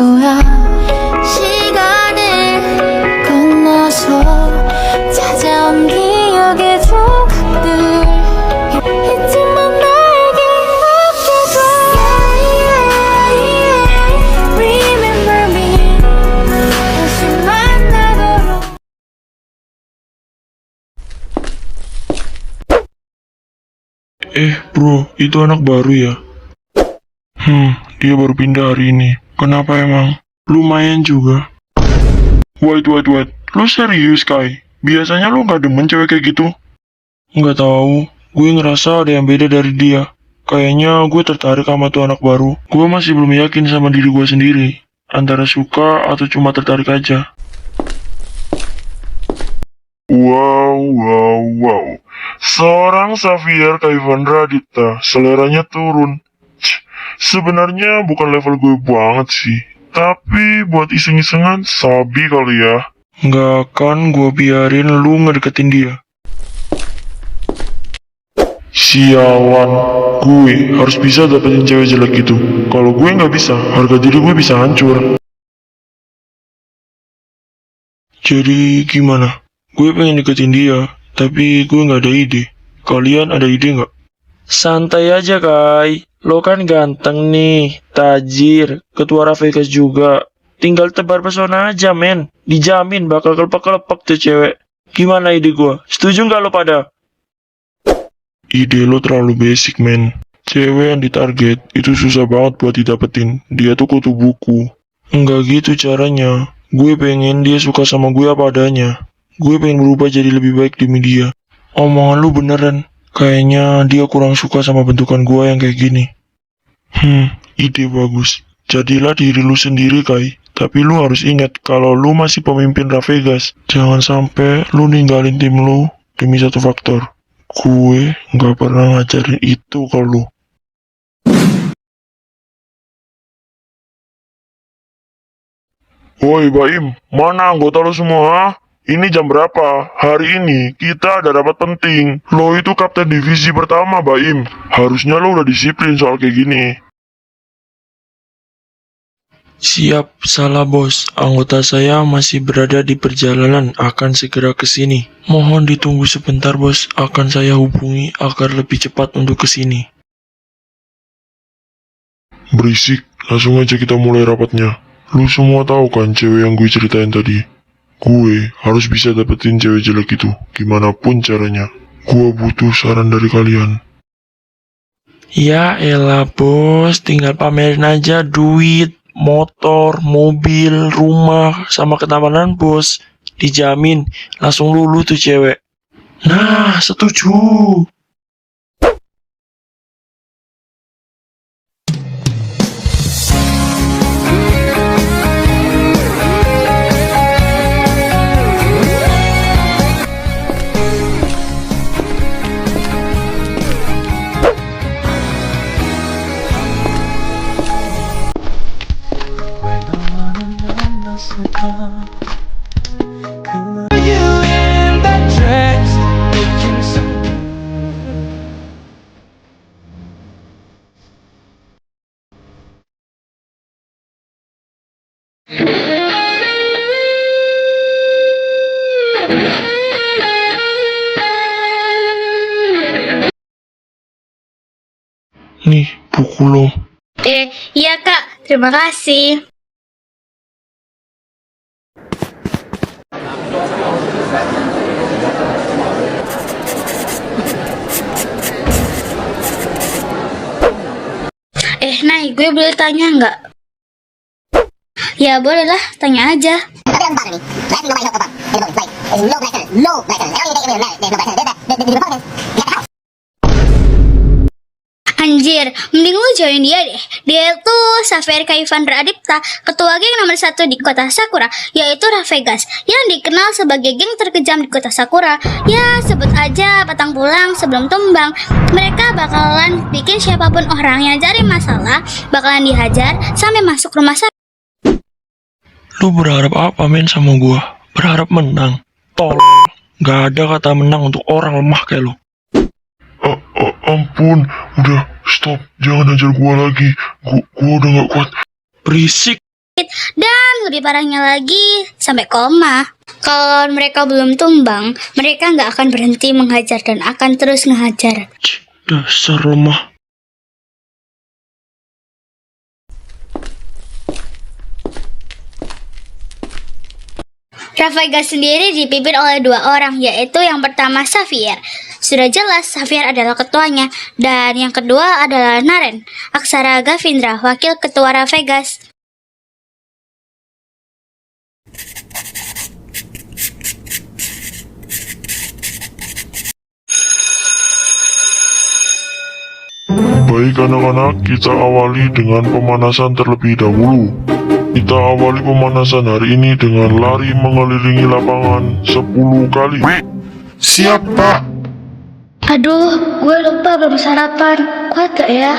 거야. 시간을 건너서 찾아온 기억의 조각들 있지만 나에게 없게도 Remember me 다시 만나도록. Bro, itu anak baru ya? Dia baru pindah hari ini. Kenapa emang? Lumayan juga. Wait. Lu serius, Kai? Biasanya lu gak demen cewek kayak gitu? Nggak tahu. Gue ngerasa ada yang beda dari dia. Kayaknya gue tertarik sama tuh anak baru. Gue masih belum yakin sama diri gue sendiri. Antara suka atau cuma tertarik aja. Wow. Seorang Xavier Kaivandra Adipta, seleranya turun. Sebenarnya bukan level gue banget sih. Tapi buat iseng-isengan, sabi kali ya. Nggak akan gue biarin lu ngedeketin dia. Sialan, gue harus bisa dapetin cewek jelek gitu. Kalau gue nggak bisa, harga diri gue bisa hancur. Jadi gimana? Gue pengen deketin dia, tapi gue nggak ada ide. Kalian ada ide nggak? Santai aja, Kai. Lo kan ganteng nih, tajir, ketua Ravegas juga. Tinggal tebar pesona aja, men. Dijamin bakal kelepek-kelepek tuh cewek. Gimana ide gue? Setuju nggak lo pada? Ide lo terlalu basic, men. Cewek yang ditarget itu susah banget buat didapetin. Dia tuh kutu buku. Enggak gitu caranya. Gue pengen dia suka sama gue apa adanya. Gue pengen berubah jadi lebih baik demi dia. Omongan lu beneran. Kayaknya dia kurang suka sama bentukan gue yang kayak gini. Ide bagus. Jadilah diri lu sendiri, Kai. Tapi lu harus ingat kalau lu masih pemimpin Ravegas. Jangan sampai lu ninggalin tim lu demi satu faktor. Gue nggak pernah ngajarin itu ke lu. Woi Baim, mana anggota lu semua? Ha? Ini jam berapa? Hari ini kita ada rapat penting. Lo itu kapten divisi pertama, Baim. Harusnya lo udah disiplin soal kayak gini. Siap, salah bos. Anggota saya masih berada di perjalanan, akan segera ke sini. Mohon ditunggu sebentar, bos. Akan saya hubungi agar lebih cepat untuk ke sini. Berisik, langsung aja kita mulai rapatnya. Lu semua tahu kan cewek yang gue ceritain tadi? Gue harus bisa dapetin cewek jelek itu, gimana pun caranya. Gue butuh saran dari kalian. Ya elah bos, tinggal pamerin aja duit, motor, mobil, rumah, sama ketamanan bos. Dijamin, langsung lulu tuh cewek. Nah, setuju. Nih, buku lo. Iya kak, terima kasih. Nay, gue boleh tanya nggak? Ya boleh lah, tanya aja. Anjir, mending lu join dia deh. Dia tuh Xavier Kaivandra Adipta, ketua geng nomor 1 di kota Sakura, yaitu Ravegas, yang dikenal sebagai geng terkejam di kota Sakura. Ya, sebut aja patang pulang sebelum tumbang. Mereka bakalan bikin siapapun orang yang cari masalah bakalan dihajar sampai masuk rumah sakit. Lu berharap apa men sama gua? Berharap menang? Tolong, gak ada kata menang untuk orang lemah kayak lu. Ampun, udah stop, jangan hajar gua lagi. Gua udah gak kuat. Berisik. dan lebih parahnya lagi sampai koma. Kalau mereka belum tumbang, mereka nggak akan berhenti menghajar dan akan terus ngehajar. Dasar lemah. Raffegas sendiri dipimpin oleh 2 orang, yaitu yang pertama Xavier. Sudah jelas Xavier adalah ketuanya, dan yang kedua adalah Naren, Aksara Gavindra, wakil ketua Raffegas. Baik anak-anak, kita awali dengan pemanasan terlebih dahulu. Kita awali pemanasan hari ini dengan lari mengelilingi lapangan 10 kali. Siap, Pak. Aduh, gue lupa belum sarapan. Kuat gak ya?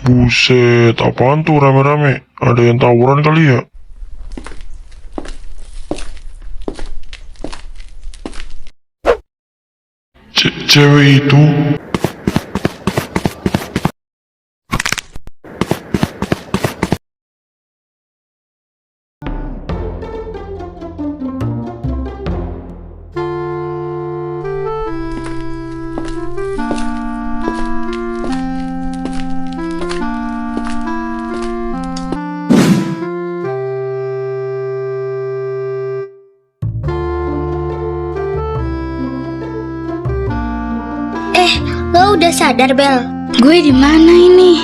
Buset, apaan tuh rame-rame? Ada yang tawuran kali ya? Cewek itu? Lo udah sadar, Bel? Gue di mana ini?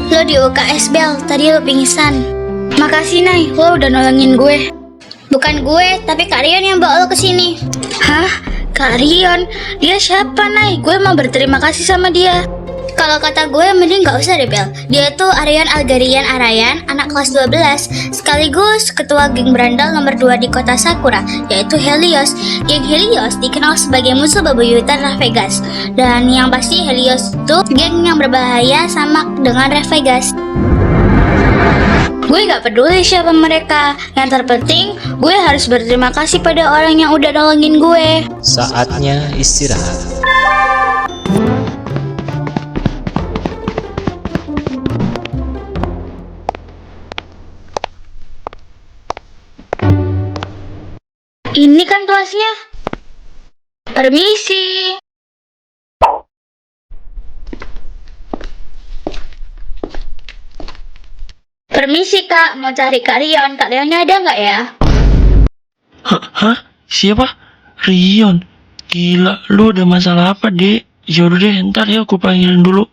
Lo di UKS, Bel. Tadi lo pingsan. Makasih, Nay. Lo udah nolongin gue. Bukan gue, tapi Kak Rion yang bawa lo kesini. Hah? Kak Rion? Dia siapa, Nay? Gue mau berterima kasih sama dia. Kalau kata gue, mending gak usah deh, Bel. Dia tuh Aryan Algarian Arayan, anak kelas 12, sekaligus ketua geng berandal nomor 2 di kota Sakura, yaitu Helios. Geng Helios dikenal sebagai musuh bebuyutan Raffegas. Dan yang pasti Helios itu geng yang berbahaya sama dengan Raffegas. Gue gak peduli siapa mereka. Yang terpenting, gue harus berterima kasih pada orang yang udah nolongin gue. Saatnya istirahat. Ini kan kelasnya. Permisi. Permisi, Kak. Mau cari Kak Rion. Kak Rionnya ada nggak ya? Hah? Siapa? Rion? Gila, lu ada masalah apa, Dek? Yaudah deh, ntar ya aku panggilin dulu.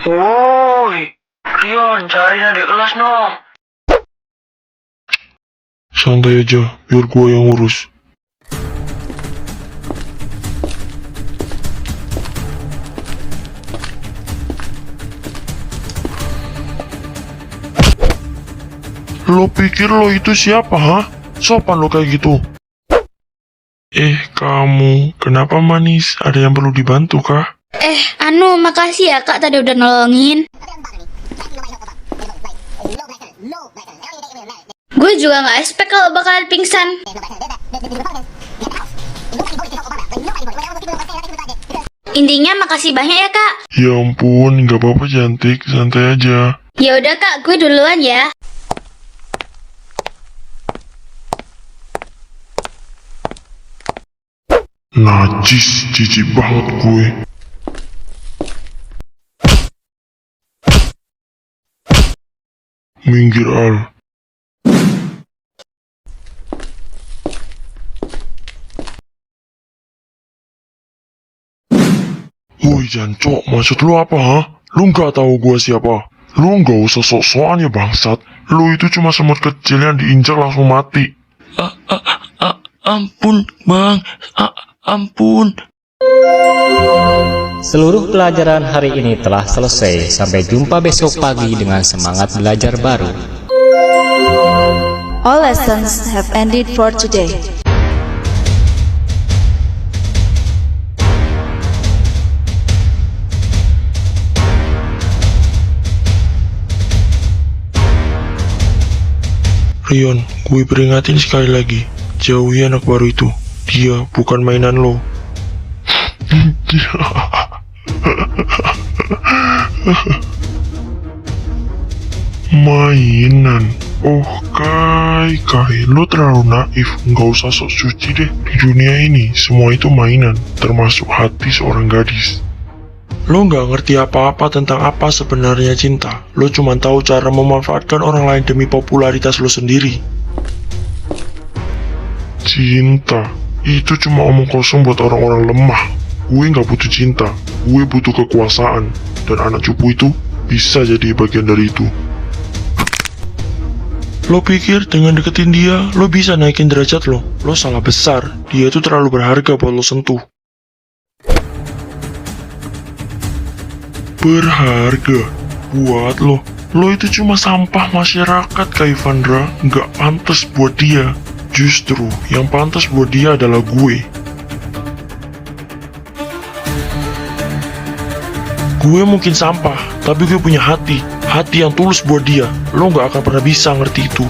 Woi, Rion, cariin adik kelas dong. Santai aja, biar gua yang urus. Lo pikir lo itu siapa, ha? Sopan lo kayak gitu. Kamu, kenapa manis? Ada yang perlu dibantu, kah? Makasih ya, Kak. Tadi udah nolongin. Gue juga gak expect kalau bakalan pingsan. Intinya makasih banyak ya, Kak. Ya ampun, gak apa-apa cantik, santai aja. Ya udah, Kak. Gue duluan ya. Najis, jijik banget gue. Minggir, Al. Woi jancok, maksud lu apa, ha? Lu nggak tahu gua siapa? Lu nggak usah sok-sokan ya bangsat. Lu itu cuma semut kecil yang diinjak langsung mati. Ampun, Bang. Ampun. Seluruh pelajaran hari ini telah selesai. Sampai jumpa besok pagi dengan semangat belajar baru. All lessons have ended for today. Rion, gue peringatin sekali lagi. Jauhi anak baru itu. Dia bukan mainan lo. Mainan. Oh Kai, lo terlalu naif. Nggak usah sok suci deh. Di dunia ini, semua itu mainan, termasuk hati seorang gadis. Lo nggak ngerti apa-apa tentang apa sebenarnya cinta. Lo cuma tahu cara memanfaatkan orang lain demi popularitas lo sendiri. Cinta, itu cuma omong kosong buat orang-orang lemah. Gue nggak butuh cinta, gue butuh kekuasaan. Dan anak cupu itu bisa jadi bagian dari itu. Lo pikir dengan deketin dia, lo bisa naikin derajat lo? Lo salah besar. Dia itu terlalu berharga buat lo sentuh. Berharga buat lo. Lo itu cuma sampah masyarakat, Kaivandra. Nggak pantas buat dia. Justru yang pantas buat dia adalah gue. Gue mungkin sampah, tapi gue punya hati. Hati yang tulus buat dia. Lo nggak akan pernah bisa ngerti itu.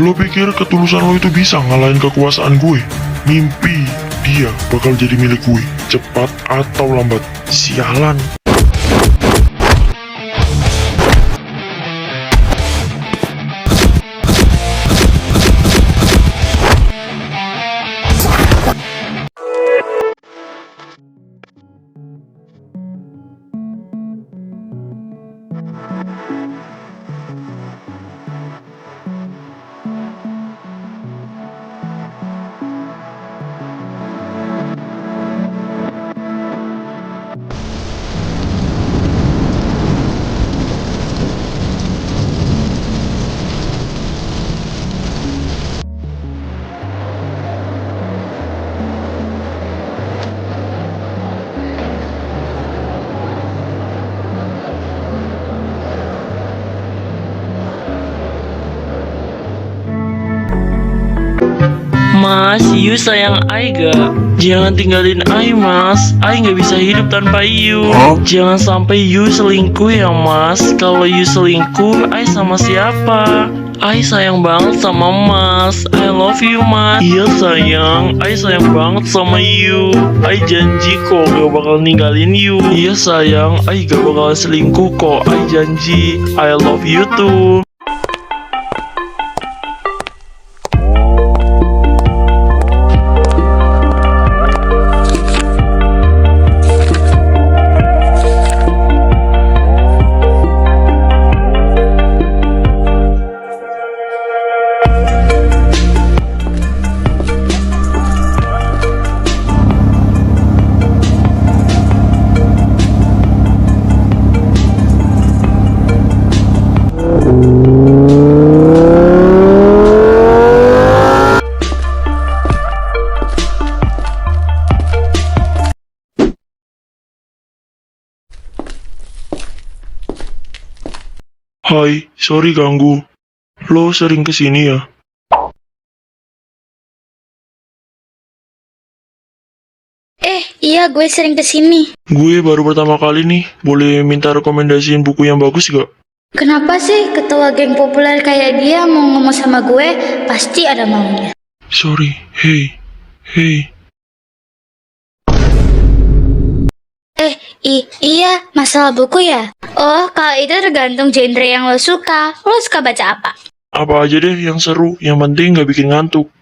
Lo pikir ketulusan lo itu bisa ngalahin kekuasaan gue? Mimpi, dia bakal jadi milik gue, cepat atau lambat. Sialan. Mas, you sayang Ai gak? Jangan tinggalin Ai, Mas. Ai gak bisa hidup tanpa you. Jangan sampai you selingkuh ya, Mas. Kalau you selingkuh, Ai sama siapa? Ai sayang banget sama Mas. I love you, Mas. Iya sayang, Ai sayang banget sama you. Ai janji kok gak bakal ninggalin you. Iya sayang, Ai gak bakal selingkuh kok. Ai janji. I love you too. Hai, sorry ganggu. Lo sering kesini ya? Iya gue sering kesini. Gue baru pertama kali nih. Boleh minta rekomendasiin buku yang bagus gak? Kenapa sih ketua geng populer kayak dia mau ngomong sama gue? Pasti ada maunya. Sorry, hey. Iya, masalah buku ya? Oh, kalau itu tergantung genre yang lo suka. Lo suka baca apa? Apa aja deh yang seru, yang penting gak bikin ngantuk.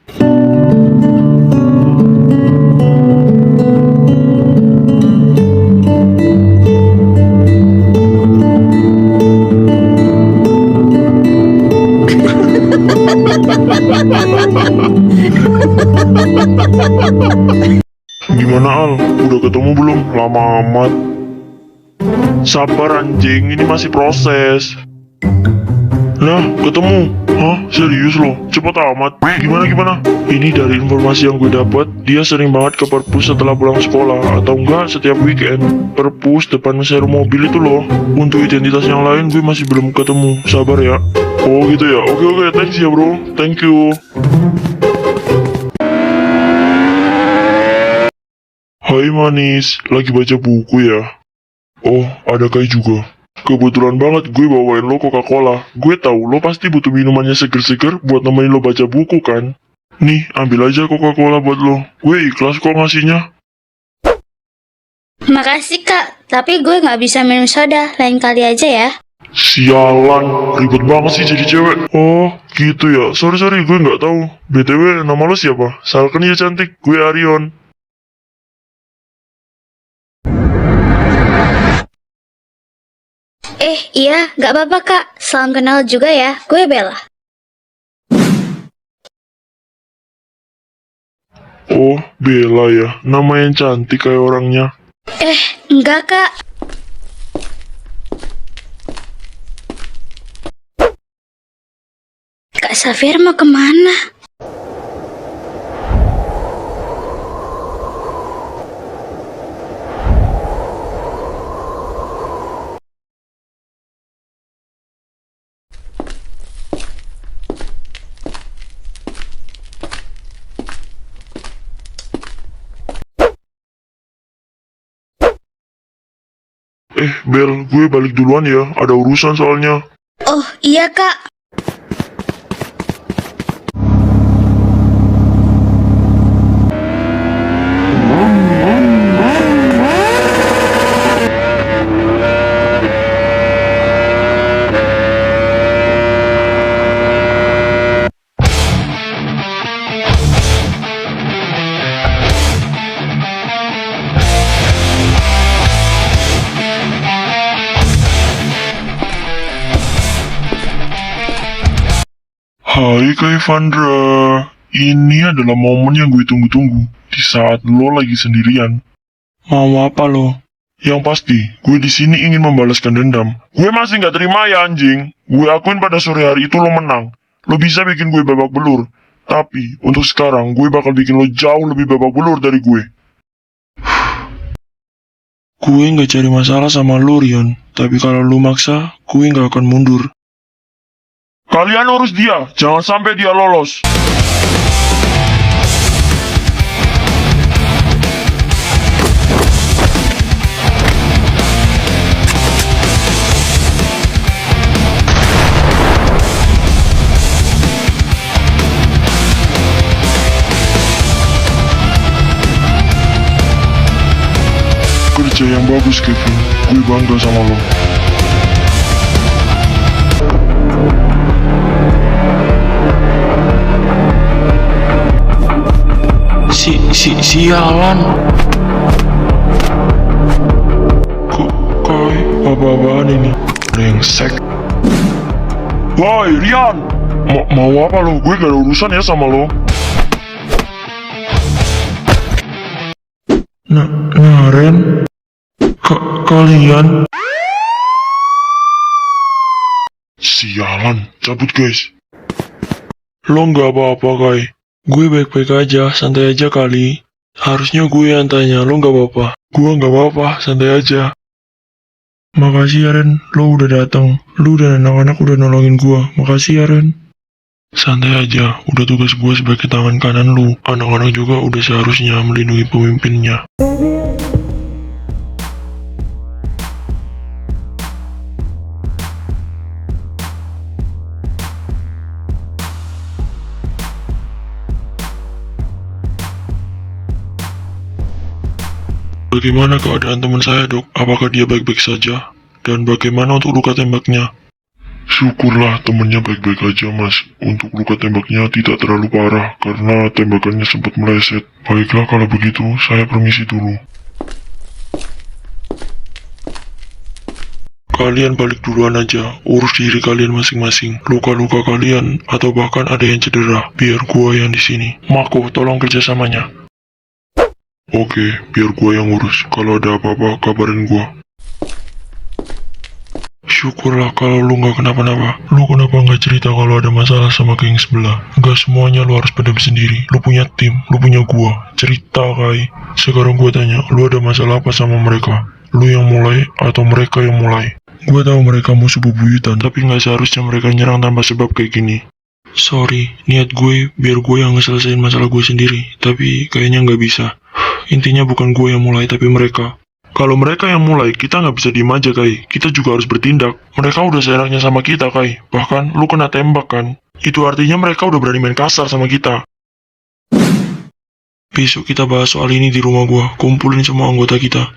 Gimana Al? Udah ketemu belum? Lama amat. Sabar anjing, ini masih proses. Nah, ketemu. Hah? Serius loh? Cepet amat. Gimana? Ini dari informasi yang gue dapat, dia sering banget ke perpus setelah pulang sekolah, atau enggak setiap weekend. Perpus depan serum mobil itu loh. Untuk identitas yang lain gue masih belum ketemu. Sabar ya. Oh gitu ya? Oke, thanks ya bro. Thank you. Hai manis, lagi baca buku ya? Oh, ada Kai juga. Kebetulan banget gue bawain lo Coca-Cola. Gue tahu lo pasti butuh minumannya seger-seger buat nemenin lo baca buku kan? Nih, ambil aja Coca-Cola buat lo. Gue ikhlas kok ngasihnya. Makasih kak, tapi gue nggak bisa minum soda, lain kali aja ya. Sialan, ribet banget sih jadi cewek. Oh, gitu ya. Sorry, gue nggak tahu. BTW, nama lo siapa? Salken ya cantik, gue Arion. Iya, nggak apa-apa kak. Salam kenal juga ya, gue Bella. Oh, Bella ya. Nama yang cantik kayak orangnya. Enggak kak. Kak Safir mau kemana? Bel, gue balik duluan ya. Ada urusan soalnya. Oh iya kak. Hai Kak Evandra, ini adalah momen yang gue tunggu-tunggu di saat lo lagi sendirian. Mau apa lo? Yang pasti, gue di sini ingin membalaskan dendam. Gue masih nggak terima ya anjing. Gue akuin pada sore hari itu lo menang. Lo bisa bikin gue babak belur. Tapi, untuk sekarang, gue bakal bikin lo jauh lebih babak belur dari gue. Gue nggak cari masalah sama lo, Rion. Tapi kalau lo maksa, gue nggak akan mundur. Kalian urus dia, jangan sampai dia lolos. Kerja yang bagus, Kevin. Gue bangga sama lo. Sialan. Kai, apa-apaan ini? Brengsek. Woi, Rian! Mau apa lo? Gue gak ada urusan ya sama lo. Ren. Kalian. Sialan, cabut guys. Lo nggak apa-apa, Kai. Gue baik-baik aja, santai aja kali. Harusnya gue yang tanya, lo nggak apa-apa. Gue nggak apa-apa, santai aja. Makasih ya Ren, lo udah datang. Lo dan anak-anak udah nolongin gue. Makasih ya Ren. Santai aja, udah tugas gue sebagai tangan kanan lo. Anak-anak juga udah seharusnya melindungi pemimpinnya. Bagaimana keadaan teman saya, Dok? Apakah dia baik-baik saja? Dan bagaimana untuk luka tembaknya? Syukurlah temennya baik-baik aja mas. Untuk luka tembaknya tidak terlalu parah karena tembakannya sempat meleset. Baiklah kalau begitu, saya permisi dulu. Kalian balik duluan aja, urus diri kalian masing-masing. Luka-luka kalian atau bahkan ada yang cedera, biar gua yang di sini. Mako, tolong kerjasamanya. Oke, biar gua yang ngurus. Kalau ada apa-apa, kabarin gua. Syukurlah kalau lu nggak kenapa-napa. Lu kenapa nggak cerita kalau ada masalah sama geng sebelah? Nggak semuanya lu harus pedam sendiri. Lu punya tim, lu punya gua. Cerita, Kai. Sekarang gua tanya, lu ada masalah apa sama mereka? Lu yang mulai atau mereka yang mulai? Gua tahu mereka musuh bebuyutan, tapi nggak seharusnya mereka nyerang tanpa sebab kayak gini. Sorry, niat gue biar gue yang ngeselesaiin masalah gue sendiri, tapi kayaknya nggak bisa. Intinya bukan gue yang mulai, tapi mereka. Kalau mereka yang mulai, kita nggak bisa diem aja, Kai. Kita juga harus bertindak. Mereka udah seenaknya sama kita, Kai. Bahkan, lu kena tembak, kan? Itu artinya mereka udah berani main kasar sama kita. Besok kita bahas soal ini di rumah gua. Kumpulin semua anggota kita.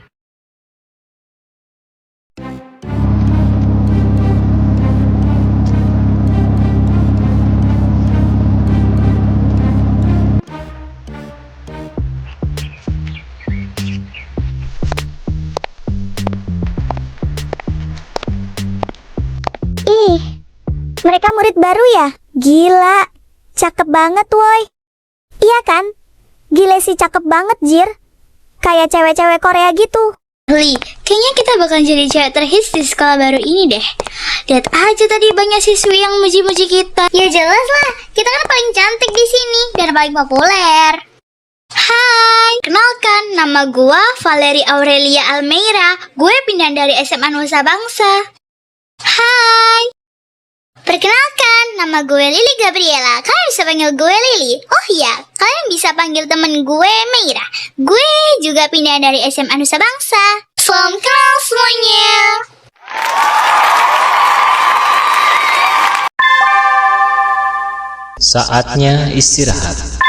Ih, mereka murid baru ya? Gila, cakep banget woi. Iya kan? Gile sih cakep banget Jir. Kayak cewek-cewek Korea gitu. Li, kayaknya kita bakal jadi cewek terhits di sekolah baru ini deh. Lihat aja tadi banyak siswi yang muji-muji kita. Ya jelas lah, kita kan paling cantik di sini dan paling populer. Hai, kenalkan nama gua Valerie Aurelia Almeida. Gue pindah dari SMA Nusa Bangsa. Hai. Perkenalkan, nama gue Lily Gabriela. Kalian bisa panggil gue Lily. Oh iya, kalian bisa panggil temen gue Meira. Gue juga pindah dari SMA Nusa Bangsa. Salam kenal semuanya. Saatnya istirahat.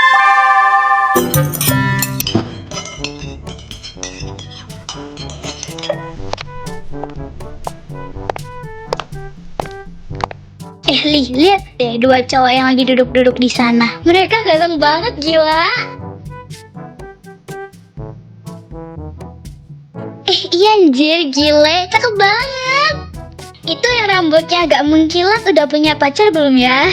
Li, lihat deh dua cowok yang lagi duduk-duduk di sana. Mereka ganteng banget, gila. Iya anjir, gile, cakep banget. Itu yang rambutnya agak mengkilat udah punya pacar belum ya?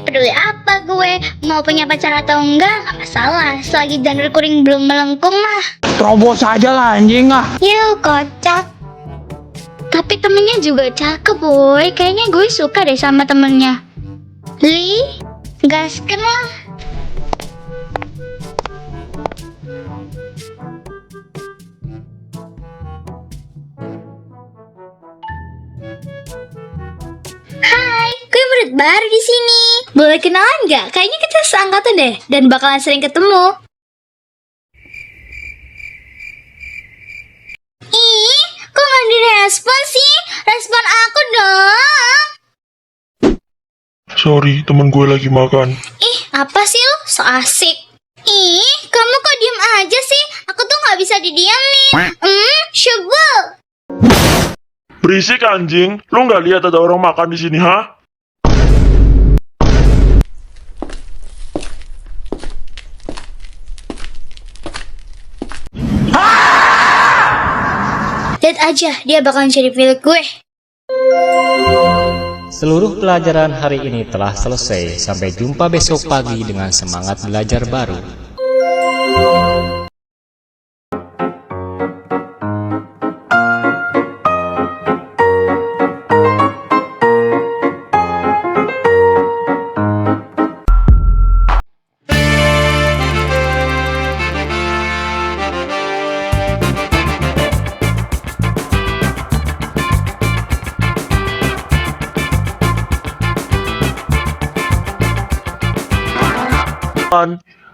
Peduli apa gue, mau punya pacar atau enggak, gak masalah. Selagi janur kuning belum melengkung mah. Terobos aja lah anjing ah. Yuk, kocak. Tapi temennya juga cakep boy. Kayaknya gue suka deh sama temennya. Li, gasken lah. Hai, gue murid baru di sini. Boleh kenalan nggak? Kayaknya kita seangkatan deh dan bakalan sering ketemu. Ih, kok nggak direspon sih? Respon aku dong. Sorry, temen gue lagi makan. Ih, apa sih lo? So asik. Ih, kamu kok diem aja sih? Aku tuh nggak bisa didiamin. Sebel. Berisik anjing, lu nggak lihat ada orang makan di sini, ha? Lihat aja, dia bakal jadi milik gue. Seluruh pelajaran hari ini telah selesai. Sampai jumpa besok pagi dengan semangat belajar baru.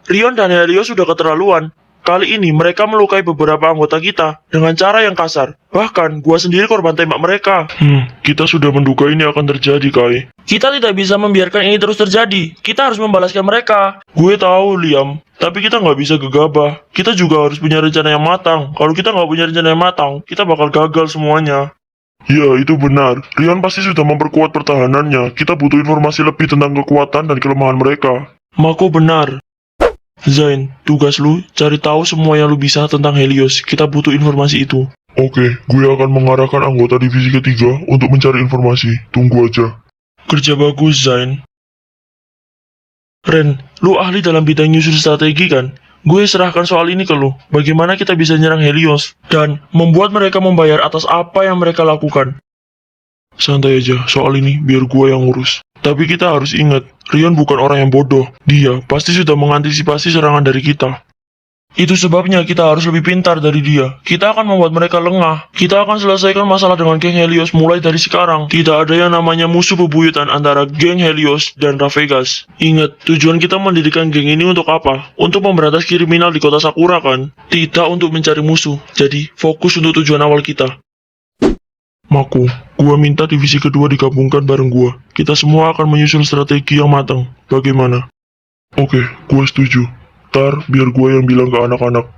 Rion dan Helios sudah keterlaluan. Kali ini mereka melukai beberapa anggota kita dengan cara yang kasar. Bahkan gua sendiri korban tembak mereka. Kita sudah menduga ini akan terjadi, Kai. Kita tidak bisa membiarkan ini terus terjadi. Kita harus membalaskan mereka. Gue tahu, Liam. Tapi kita nggak bisa gegabah. Kita juga harus punya rencana yang matang. Kalau kita nggak punya rencana yang matang, kita bakal gagal semuanya. Ya, itu benar. Rian pasti sudah memperkuat pertahanannya. Kita butuh informasi lebih tentang kekuatan dan kelemahan mereka. Mako benar. Zain, tugas lu cari tahu semua yang lu bisa tentang Helios. Kita butuh informasi itu. Oke, gue akan mengarahkan anggota divisi ketiga untuk mencari informasi. Tunggu aja. Kerja bagus, Zain. Ren, lu ahli dalam bidang nyusun strategi kan? Gue serahkan soal ini ke lu. Bagaimana kita bisa nyerang Helios dan membuat mereka membayar atas apa yang mereka lakukan. Santai aja, soal ini biar gue yang ngurus. Tapi kita harus ingat, Rian bukan orang yang bodoh. Dia pasti sudah mengantisipasi serangan dari kita. Itu sebabnya kita harus lebih pintar dari dia. Kita akan membuat mereka lengah. Kita akan selesaikan masalah dengan geng Helios mulai dari sekarang. Tidak ada yang namanya musuh bebuyutan antara geng Helios dan Ravegas. Ingat, tujuan kita mendirikan geng ini untuk apa? Untuk memberantas kriminal di kota Sakura kan? Tidak untuk mencari musuh. Jadi, fokus untuk tujuan awal kita. Mako, gua minta divisi kedua digabungkan bareng gua. Kita semua akan menyusun strategi yang matang. Bagaimana? Oke, gua setuju. Ntar biar gua yang bilang ke anak-anak.